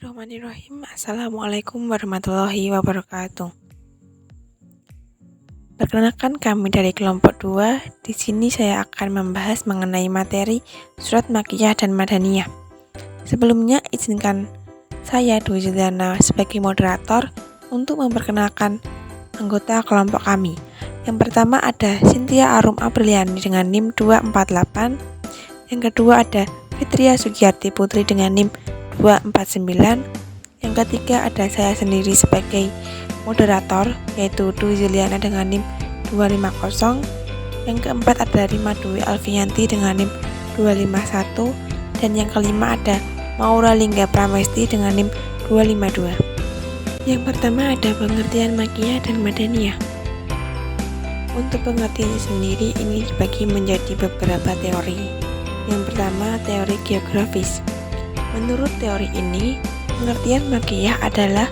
Bismillahirrahmanirrahim. Assalamualaikum warahmatullahi wabarakatuh. Perkenalkan, kami dari kelompok 2. Di sini saya akan membahas mengenai materi surat Makkiyah dan Madaniyah. Sebelumnya, izinkan saya Dwi Juliana sebagai moderator untuk memperkenalkan anggota kelompok kami. Yang pertama ada Cynthia Arum Apriliani dengan NIM 248. Yang kedua ada Fitria Sugiyarti Putri dengan NIM 249. Yang ketiga ada saya sendiri sebagai moderator, yaitu Dwi Juliana dengan NIM 250. Yang keempat ada Rima Dwi Alfianti dengan NIM 251. Dan yang kelima ada Maura Lingga Pramesti dengan NIM 252. Yang pertama ada pengertian Makkiyah dan Madaniyah. Untuk pengertiannya sendiri ini dibagi menjadi beberapa teori. Yang pertama, teori geografis. Menurut teori ini, pengertian Makkiyah adalah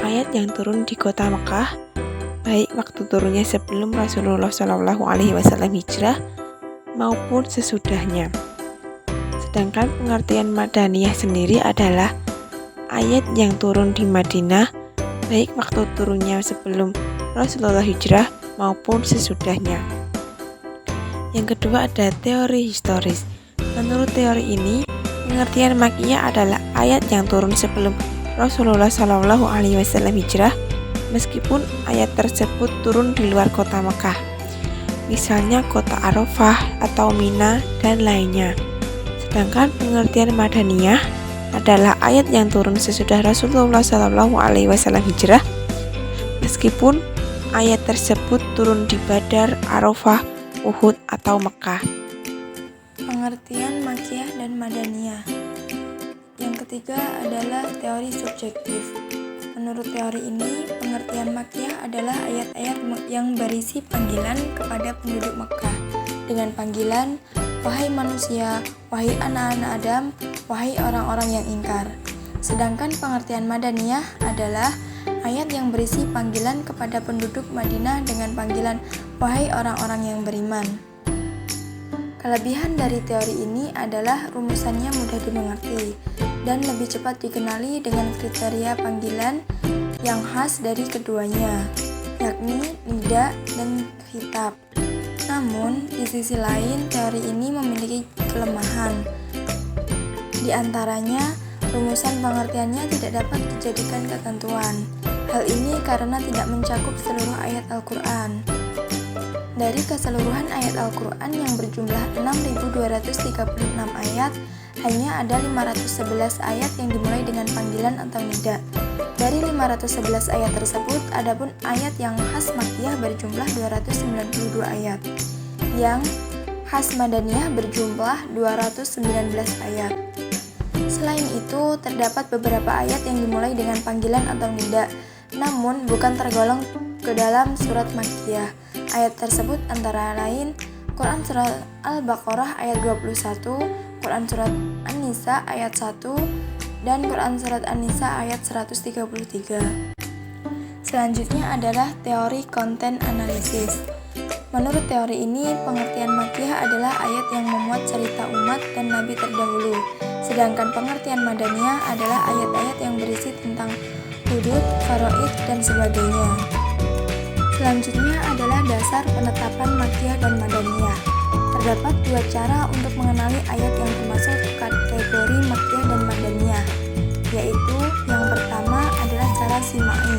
ayat yang turun di kota Mekah, baik waktu turunnya sebelum Rasulullah SAW hijrah maupun sesudahnya. Sedangkan pengertian Madaniyah sendiri adalah ayat yang turun di Madinah, baik waktu turunnya sebelum Rasulullah hijrah maupun sesudahnya. Yang kedua ada teori historis. Menurut teori ini, pengertian Makkiyah adalah ayat yang turun sebelum Rasulullah SAW hijrah, meskipun ayat tersebut turun di luar kota Mekah, misalnya kota Arafah atau Mina dan lainnya. Sedangkan pengertian Madaniyah adalah ayat yang turun sesudah Rasulullah SAW hijrah, meskipun ayat tersebut turun di Badar, Arafah, Uhud atau Mekah. Pengertian Makkiyah dan Madaniyah. Yang ketiga adalah teori subjektif. Menurut teori ini, pengertian Makkiyah adalah ayat-ayat yang berisi panggilan kepada penduduk Mekah dengan panggilan, "Wahai manusia, wahai anak-anak Adam, wahai orang-orang yang ingkar." Sedangkan pengertian Madaniyah adalah ayat yang berisi panggilan kepada penduduk Madinah dengan panggilan, "Wahai orang-orang yang beriman." Kelebihan dari teori ini adalah rumusannya mudah dimengerti dan lebih cepat dikenali dengan kriteria panggilan yang khas dari keduanya, yakni nida dan khitab. Namun, di sisi lain, teori ini memiliki kelemahan. Di antaranya, rumusan pengertiannya tidak dapat dijadikan ketentuan. Hal ini karena tidak mencakup seluruh ayat Al-Quran. Dari keseluruhan ayat Al-Quran yang berjumlah 6.236 ayat, hanya ada 511 ayat yang dimulai dengan panggilan atau nida. Dari 511 ayat tersebut, adapun ayat yang khas Makkiyah berjumlah 292 ayat, yang khas Madaniyah berjumlah 219 ayat. Selain itu, terdapat beberapa ayat yang dimulai dengan panggilan atau nida, namun bukan tergolong ke dalam surat Makkiyah. Ayat tersebut antara lain Quran Surat Al-Baqarah ayat 21, Quran Surat An-Nisa ayat 1, dan Quran Surat An-Nisa ayat 133. Selanjutnya adalah teori konten analisis. Menurut teori ini, pengertian Makkiyah adalah ayat yang memuat cerita umat dan nabi terdahulu, sedangkan pengertian Madaniyah adalah ayat-ayat yang berisi tentang hudud, faraid, dan sebagainya. Selanjutnya adalah dasar penetapan Makkiyah dan Madaniyah. Terdapat dua cara untuk mengenali ayat yang termasuk kategori Makkiyah dan Madaniyah, yaitu yang pertama adalah cara sima'i.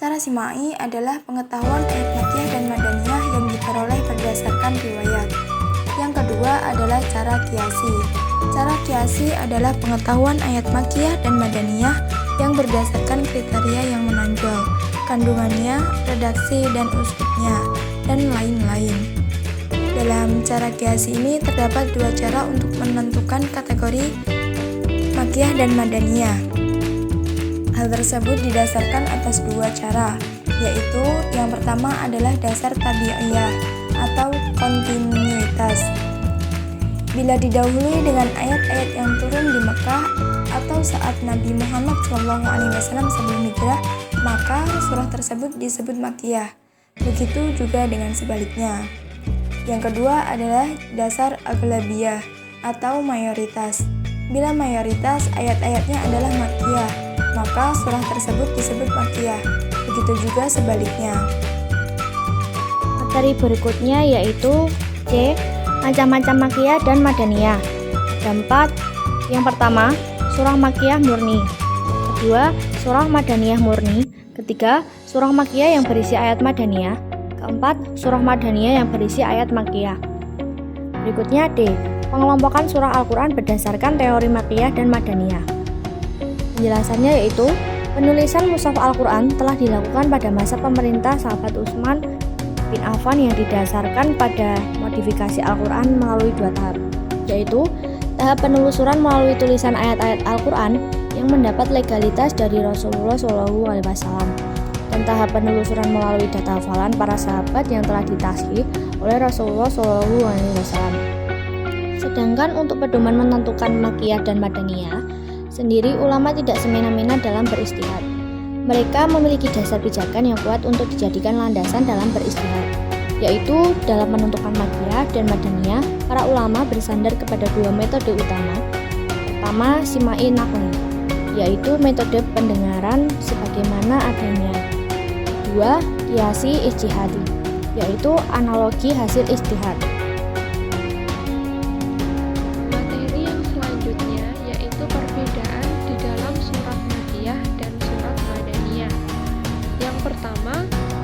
Cara sima'i adalah pengetahuan ayat Makkiyah dan Madaniyah yang diperoleh berdasarkan riwayat. Yang kedua adalah cara qiyasi. Cara qiyasi adalah pengetahuan ayat Makkiyah dan Madaniyah yang berdasarkan kriteria yang menonjol, kandungannya, redaksi dan uslubnya, dan lain-lain. Dalam cara qiyasi ini terdapat dua cara untuk menentukan kategori Makkiyah dan Madaniyah. Hal tersebut didasarkan atas dua cara, yaitu yang pertama adalah dasar tabi'iyah atau kontinuitas. Bila didahului dengan ayat-ayat yang turun di Mekah atau saat Nabi Muhammad SAW sebelum hijrah, maka surah tersebut disebut Makkiyah. Begitu juga dengan sebaliknya. Yang kedua adalah dasar aghlabiyah atau mayoritas. Bila mayoritas ayat-ayatnya adalah makkiyah, maka surah tersebut disebut makkiyah. Begitu juga sebaliknya. Materi berikutnya yaitu C. Macam-macam makkiyah dan madaniyah. Ada 4. Yang pertama, surah makkiyah murni. Kedua, surah madaniyah murni. Ketiga, surah makkiyah yang berisi ayat madaniyah. Keempat, surah madaniyah yang berisi ayat makkiyah. Berikutnya D. Pengelompokan surah Al-Quran berdasarkan teori makkiyah dan madaniyah. Penjelasannya yaitu, penulisan mushaf Al-Quran telah dilakukan pada masa pemerintah sahabat Utsman bin Affan yang didasarkan pada modifikasi Al-Quran melalui 2 tahap, yaitu tahap penelusuran melalui tulisan ayat-ayat Al-Quran yang mendapat legalitas dari Rasulullah SAW, dan tahap penelusuran melalui data hafalan para sahabat yang telah ditasbih oleh Rasulullah SAW. Sedangkan untuk pedoman menentukan makkiyah dan madaniyah sendiri, ulama tidak semena-mena dalam beristihad. Mereka memiliki dasar pijakan yang kuat untuk dijadikan landasan dalam beristihad, yaitu dalam menentukan makkiyah dan madaniyah, para ulama bersandar kepada 2 metode utama. Pertama, simai naqli, yaitu metode pendengaran sebagaimana adanya. Kedua, qiyasi ijtihadi, yaitu analogi hasil ijtihad. Materi yang selanjutnya yaitu perbedaan di dalam surat makkiyah dan surat madaniyah. Yang pertama,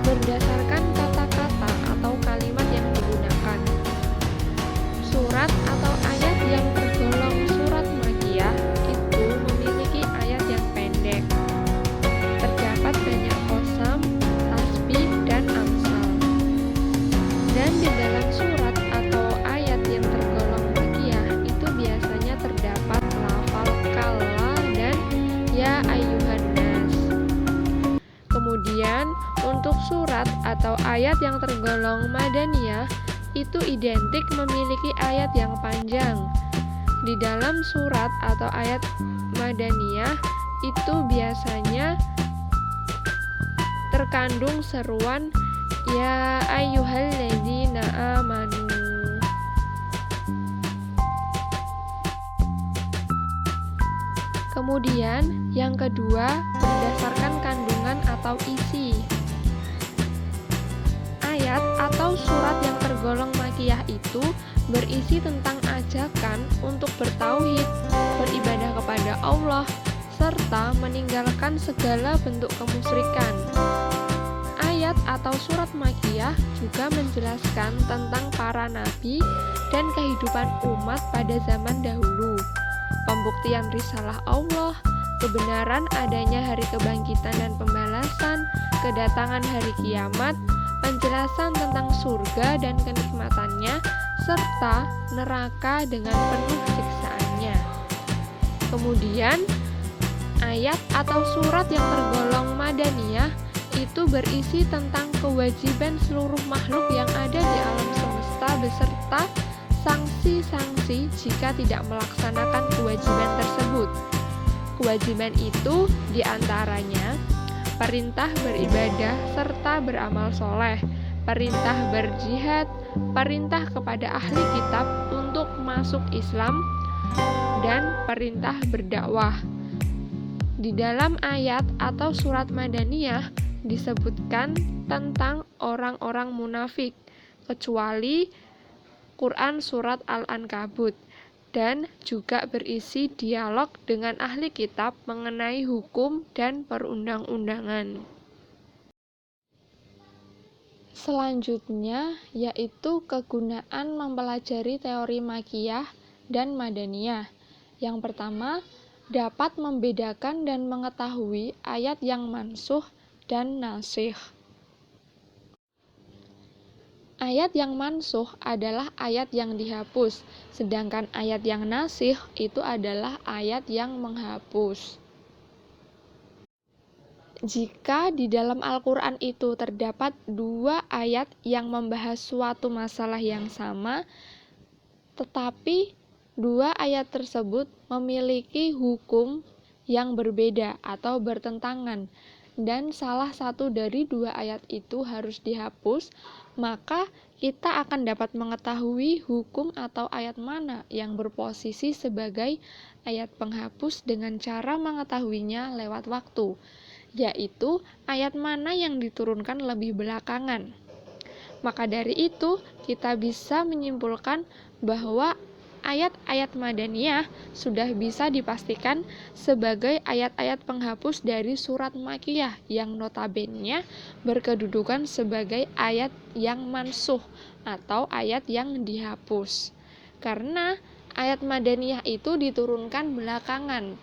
berdasarkan kata-kata atau kalimat yang digunakan. Surat atau ayat yang tergolong surat makkiyah itu memiliki ayat yang pendek. Terdapat banyak qasam, tasbih, dan amsal. Dan di dalam surat atau ayat yang tergolong makkiyah itu biasanya terdapat lafal kalla dan ya ayyuhan nas. Kemudian untuk surat atau ayat yang tergolong madaniyah itu identik memiliki ayat yang panjang. Di dalam surat atau ayat madaniyah itu biasanya terkandung seruan ya ayyuhalladzina amanu. Kemudian yang kedua, berdasarkan kandungan atau isi. Ayat atau surat yang tergolong makkiyah itu berisi tentang ajakan untuk bertauhid, beribadah kepada Allah, serta meninggalkan segala bentuk kemusyrikan. Ayat atau surat makkiyah juga menjelaskan tentang para nabi dan kehidupan umat pada zaman dahulu, pembuktian risalah Allah, kebenaran adanya hari kebangkitan dan pembalasan, kedatangan hari kiamat, penjelasan tentang surga dan kenikmatannya, serta neraka dengan penuh siksaannya. Kemudian, ayat atau surat yang tergolong madaniyah itu berisi tentang kewajiban seluruh makhluk yang ada di alam semesta beserta sanksi-sanksi jika tidak melaksanakan kewajiban tersebut. Kewajiban itu diantaranya perintah beribadah serta beramal soleh, perintah berjihad, perintah kepada ahli kitab untuk masuk Islam, dan perintah berdakwah. Di dalam ayat atau surat madaniyah disebutkan tentang orang-orang munafik, kecuali Quran surat Al-Ankabut, dan juga berisi dialog dengan ahli kitab mengenai hukum dan perundang-undangan. Selanjutnya yaitu kegunaan mempelajari teori makkiyah dan madaniyah. Yang pertama, dapat membedakan dan mengetahui ayat yang mansukh dan nasikh. Ayat yang mansukh adalah ayat yang dihapus, sedangkan ayat yang nasikh itu adalah ayat yang menghapus. Jika di dalam Al-Quran itu terdapat 2 ayat yang membahas suatu masalah yang sama, tetapi 2 ayat tersebut memiliki hukum yang berbeda atau bertentangan, dan salah satu dari 2 ayat itu harus dihapus, maka kita akan dapat mengetahui hukum atau ayat mana yang berposisi sebagai ayat penghapus dengan cara mengetahuinya lewat waktu, yaitu ayat mana yang diturunkan lebih belakangan. Maka dari itu, kita bisa menyimpulkan bahwa ayat-ayat Madaniyah sudah bisa dipastikan sebagai ayat-ayat penghapus dari surat Makkiyah yang notabene berkedudukan sebagai ayat yang mansuh atau ayat yang dihapus. Karena ayat Madaniyah itu diturunkan belakangan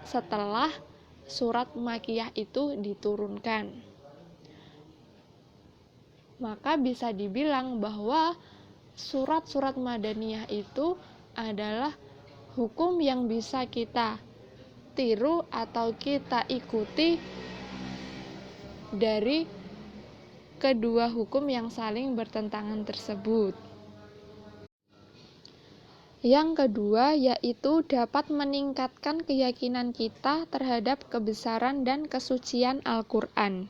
setelah surat Makkiyah itu diturunkan. Maka bisa dibilang bahwa surat-surat Madaniyah itu adalah hukum yang bisa kita tiru atau kita ikuti dari kedua hukum yang saling bertentangan tersebut. Yang kedua yaitu dapat meningkatkan keyakinan kita terhadap kebesaran dan kesucian Al-Quran.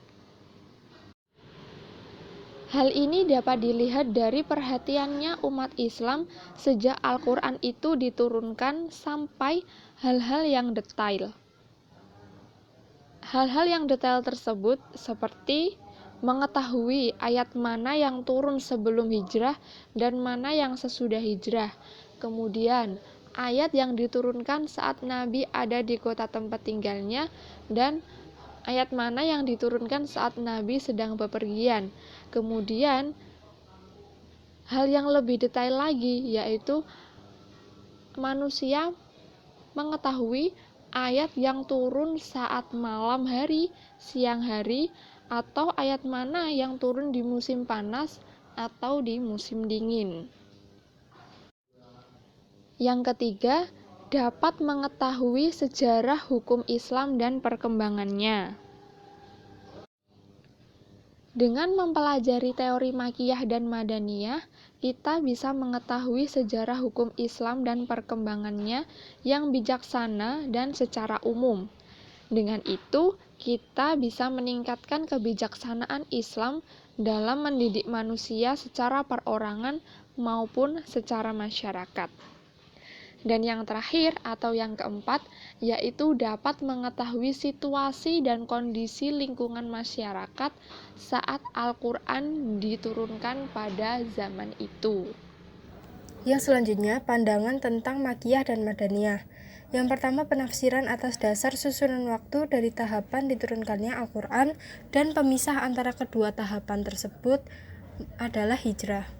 Hal ini dapat dilihat dari perhatiannya umat Islam sejak Al-Quran itu diturunkan sampai hal-hal yang detail. Hal-hal yang detail tersebut seperti mengetahui ayat mana yang turun sebelum hijrah dan mana yang sesudah hijrah. Kemudian, ayat yang diturunkan saat Nabi ada di kota tempat tinggalnya dan ayat mana yang diturunkan saat Nabi sedang bepergian. Kemudian, hal yang lebih detail lagi yaitu manusia mengetahui ayat yang turun saat malam hari, siang hari, atau ayat mana yang turun di musim panas atau di musim dingin. Yang ketiga, dapat mengetahui sejarah hukum Islam dan perkembangannya. Dengan mempelajari teori Makkiyah dan Madaniyah, kita bisa mengetahui sejarah hukum Islam dan perkembangannya yang bijaksana dan secara umum. Dengan itu, kita bisa meningkatkan kebijaksanaan Islam dalam mendidik manusia secara perorangan maupun secara masyarakat. Dan yang terakhir atau yang keempat, yaitu dapat mengetahui situasi dan kondisi lingkungan masyarakat saat Al-Quran diturunkan pada zaman itu. Yang selanjutnya, pandangan tentang Makkiyah dan Madaniyah. Yang pertama, penafsiran atas dasar susunan waktu dari tahapan diturunkannya Al-Quran dan pemisah antara kedua tahapan tersebut adalah hijrah.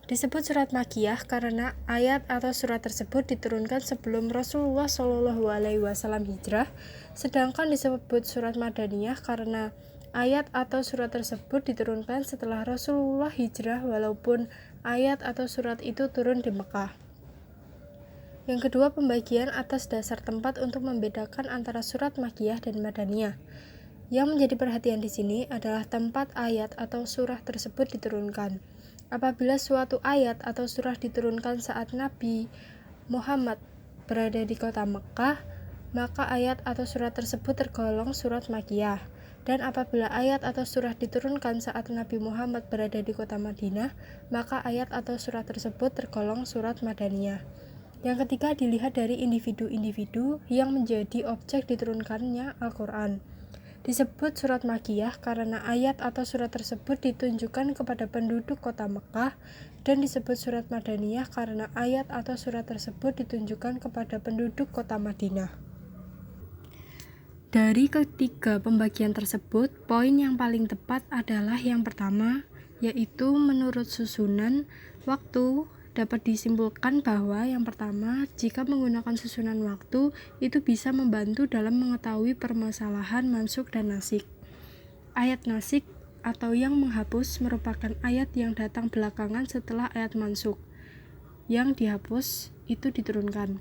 Disebut surat Makkiyah karena ayat atau surat tersebut diturunkan sebelum Rasulullah SAW hijrah, sedangkan disebut surat Madaniyah karena ayat atau surat tersebut diturunkan setelah Rasulullah hijrah walaupun ayat atau surat itu turun di Mekah. Yang kedua, pembagian atas dasar tempat untuk membedakan antara surat Makkiyah dan Madaniyah. Yang menjadi perhatian di sini adalah tempat ayat atau surah tersebut diturunkan. Apabila suatu ayat atau surah diturunkan saat Nabi Muhammad berada di kota Mekah, maka ayat atau surat tersebut tergolong surat Makkiyah. Dan apabila ayat atau surah diturunkan saat Nabi Muhammad berada di kota Madinah, maka ayat atau surat tersebut tergolong surat Madaniyah. Yang ketiga, dilihat dari individu-individu yang menjadi objek diturunkannya Al-Quran. Disebut surat Makkiyah karena ayat atau surat tersebut ditunjukkan kepada penduduk kota Mekah, dan disebut surat Madaniyah karena ayat atau surat tersebut ditunjukkan kepada penduduk kota Madinah. Dari ketiga pembagian tersebut, poin yang paling tepat adalah yang pertama, yaitu menurut susunan waktu dapat disimpulkan bahwa yang pertama, jika menggunakan susunan waktu, itu bisa membantu dalam mengetahui permasalahan mansukh dan nasikh. Ayat nasikh atau yang menghapus merupakan ayat yang datang belakangan setelah ayat mansukh. Yang dihapus itu diturunkan.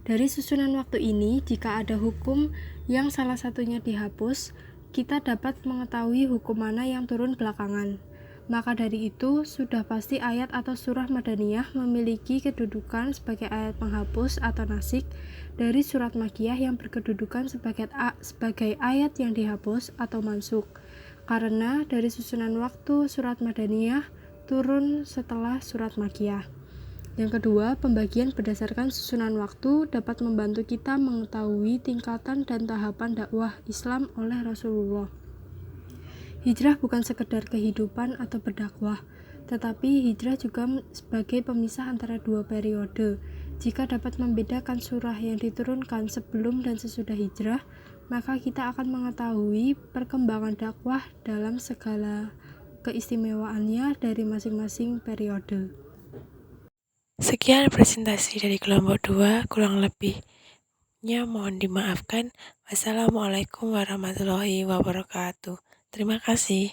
Dari susunan waktu ini, jika ada hukum yang salah satunya dihapus, kita dapat mengetahui hukum mana yang turun belakangan. Maka dari itu, sudah pasti ayat atau surah Madaniyah memiliki kedudukan sebagai ayat penghapus atau nasikh dari surat Makkiyah yang berkedudukan sebagai ayat yang dihapus atau mansukh. karena dari susunan waktu surat Madaniyah turun setelah surat Makkiyah. Yang kedua, pembagian berdasarkan susunan waktu dapat membantu kita mengetahui tingkatan dan tahapan dakwah Islam oleh Rasulullah. Hijrah bukan sekedar kehidupan atau berdakwah, tetapi hijrah juga sebagai pemisah antara dua periode. Jika dapat membedakan surah yang diturunkan sebelum dan sesudah hijrah, maka kita akan mengetahui perkembangan dakwah dalam segala keistimewaannya dari masing-masing periode. Sekian presentasi dari kelompok 2, kurang lebihnya mohon dimaafkan. Wassalamualaikum warahmatullahi wabarakatuh. Terima kasih.